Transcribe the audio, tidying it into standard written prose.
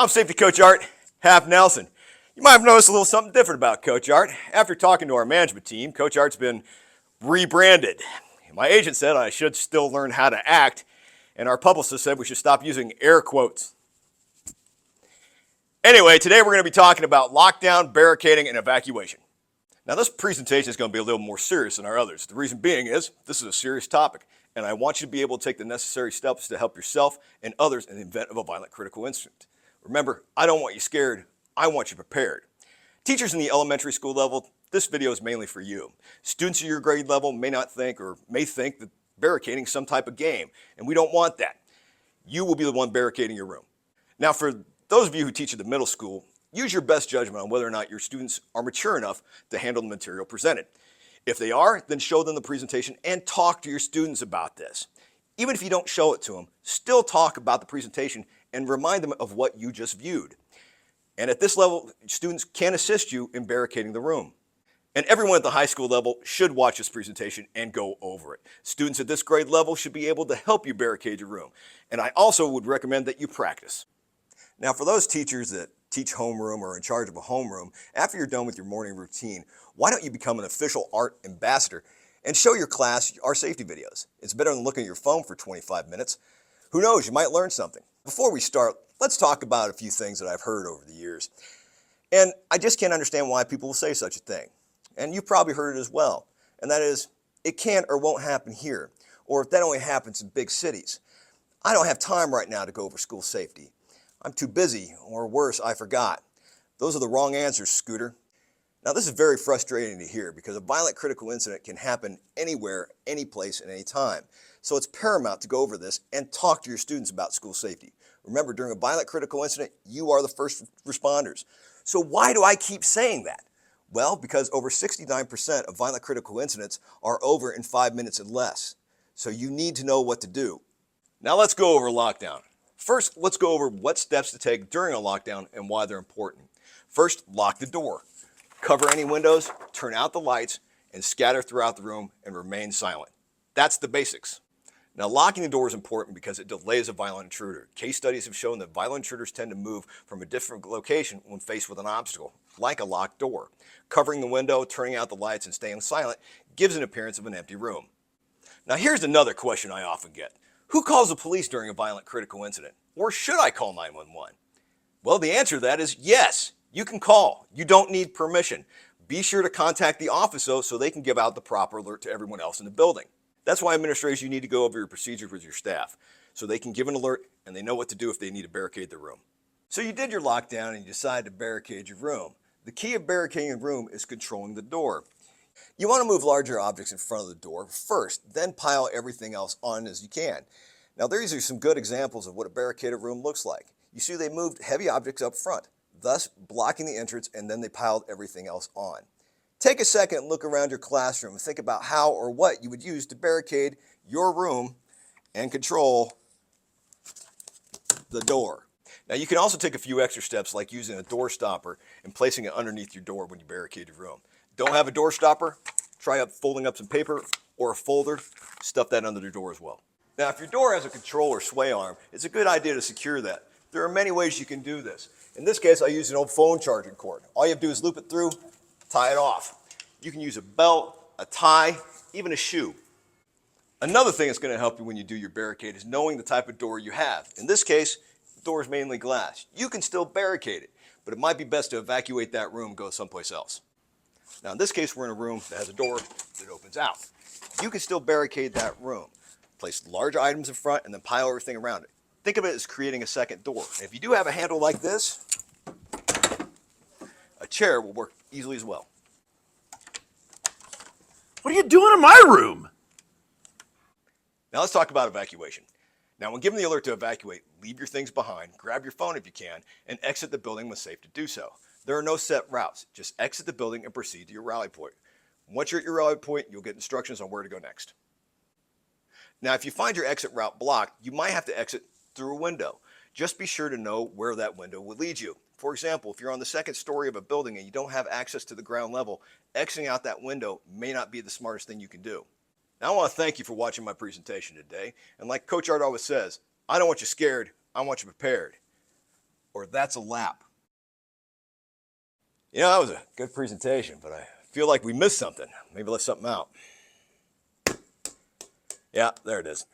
I'm Safety Coach Art, Hap Nelson. You might have noticed a little something different about Coach Art. After talking to our management team, Coach Art's been rebranded. My agent said I should still learn how to act, and our publicist said we should stop using air quotes. Anyway, today we're going to be talking about lockdown, barricading, and evacuation. Now this presentation is going to be a little more serious than our others. The reason being is this is a serious topic, and I want you to be able to take the necessary steps to help yourself and others in the event of a violent critical incident. Remember, I don't want you scared, I want you prepared. Teachers in the elementary school level, this video is mainly for you. Students at your grade level may not think or may think that barricading is some type of game, and we don't want that. You will be the one barricading your room. Now for those of you who teach at the middle school, use your best judgment on whether or not your students are mature enough to handle the material presented. If they are, then show them the presentation and talk to your students about this. Even if you don't show it to them, still talk about the presentation and remind them of what you just viewed. And at this level, students can assist you in barricading the room. And everyone at the high school level should watch this presentation and go over it. Students at this grade level should be able to help you barricade your room. And I also would recommend that you practice. Now for those teachers that teach homeroom or are in charge of a homeroom, after you're done with your morning routine, why don't you become an official art ambassador and show your class our safety videos? It's better than looking at your phone for 25 minutes. Who knows, you might learn something. Before we start, let's talk about a few things that I've heard over the years. And I just can't understand why people will say such a thing. And you've probably heard it as well. And that is, it can't or won't happen here. Or if that only happens in big cities. I don't have time right now to go over school safety. I'm too busy, or worse, I forgot. Those are the wrong answers, Scooter. Now this is very frustrating to hear because a violent critical incident can happen anywhere, any place, at any time. So it's paramount to go over this and talk to your students about school safety. Remember, during a violent critical incident, you are the first responders. So why do I keep saying that? Well, because over 69% of violent critical incidents are over in 5 minutes and less. So you need to know what to do. Now let's go over lockdown. First, let's go over what steps to take during a lockdown and why they're important. First, lock the door. Cover any windows, turn out the lights, and scatter throughout the room and remain silent. That's the basics. Now, locking the door is important because it delays a violent intruder. Case studies have shown that violent intruders tend to move from a different location when faced with an obstacle, like a locked door. Covering the window, turning out the lights, and staying silent gives an appearance of an empty room. Now, here's another question I often get. Who calls the police during a violent critical incident? Or should I call 911? Well, the answer to that is yes, you can call. You don't need permission. Be sure to contact the office though so they can give out the proper alert to everyone else in the building. That's why administrators, you need to go over your procedures with your staff so they can give an alert and they know what to do if they need to barricade the room. So you did your lockdown and you decided to barricade your room. The key of barricading a room is controlling the door. You want to move larger objects in front of the door first, then pile everything else on as you can. Now these are some good examples of what a barricaded room looks like. You see they moved heavy objects up front, thus blocking the entrance, and then they piled everything else on. Take a second and look around your classroom and think about how or what you would use to barricade your room and control the door. Now you can also take a few extra steps like using a door stopper and placing it underneath your door when you barricade your room. Don't have a door stopper? Try folding up some paper or a folder, stuff that under the door as well. Now if your door has a control or sway arm, it's a good idea to secure that. There are many ways you can do this. In this case, I use an old phone charging cord. All you have to do is loop it through, tie it off. You can use a belt, a tie, even a shoe. Another thing that's going to help you when you do your barricade is knowing the type of door you have. In this case, the door is mainly glass. You can still barricade it, but it might be best to evacuate that room and go someplace else. Now in this case, we're in a room that has a door that opens out. You can still barricade that room. Place large items in front and then pile everything around it. Think of it as creating a second door. And if you do have a handle like this, a chair will work easily as well. What are you doing in my room? Now let's talk about evacuation. Now when given the alert to evacuate, leave your things behind, grab your phone if you can, and exit the building when safe to do so. There are no set routes. Just exit the building and proceed to your rally point. Once you're at your rally point, you'll get instructions on where to go next. Now if you find your exit route blocked, you might have to exit through a window. Just be sure to know where that window will lead you. For example, if you're on the second story of a building and you don't have access to the ground level, exiting out that window may not be the smartest thing you can do. Now I want to thank you for watching my presentation today. And like Coach Art always says, I don't want you scared, I want you prepared. or that's a lap. You know, that was a good presentation, but I feel like we missed something. Maybe left something out. Yeah, there it is.